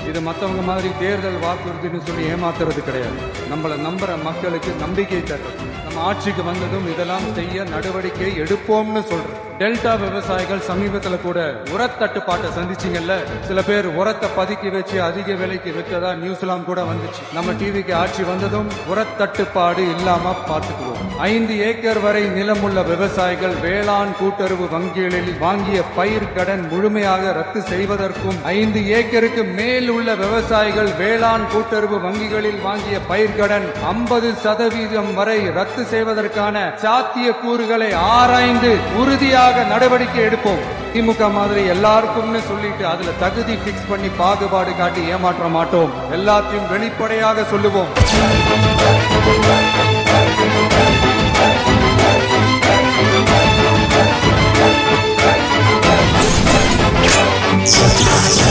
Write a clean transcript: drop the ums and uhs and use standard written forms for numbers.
இது மற்றவங்க மாதிரி தேர்தல் வாக்குறுதின்னு சொல்லி ஏமாத்துறது கிடையாது. நம்மளை நம்புற மக்களுக்கு நம்பிக்கை தர்றது. நம்ம ஆட்சிக்கு வந்ததும் இதெல்லாம் செய்ய நடவடிக்கை எடுப்போம்னு சொல்றோம். டெல்டா விவசாயிகள் சமீபத்துல கூட உரத்தட்டுப்பாட்டை சந்திச்சிங்கல்ல. சில பேர் உரத்தை பதுக்கி வச்சு அதிக விலைக்கு விற்றதா நியூஸ்லாம் கூட வந்துச்சு. நம்ம டிவிக்கு ஆட்சி வந்ததும் உரத்தட்டுப்பாடு இல்லாம பார்த்துக்குவோம். 5 ஏக்கர் வரை நிலமுள்ள விவசாயிகள் வேளாண் கூட்டுறவு வங்கிகளில் வாங்கிய பயிர் கடன் முழுமையாக ரத்து செய்வதற்கும் 5 ஏக்கருக்கு மேல் உள்ள விவசாயிகள் வேளாண் கூட்டுறவு வங்கிகளில் வாங்கிய பயிர் கடன் 50% வரை ரத்து செய்வதற்கான சாத்திய கூறுகளை ஆராய்ந்து உறுதியாக நடவடிக்கை எடுப்போம். திமுக மாதிரி எல்லாருக்கும்னு சொல்லிட்டு அதுல தகுதி பிக்ஸ் பண்ணி பாகுபாடு காட்டி ஏமாற்ற மாட்டோம். எல்லாத்தையும் வெளிப்படையாக சொல்லுவோம். Yes.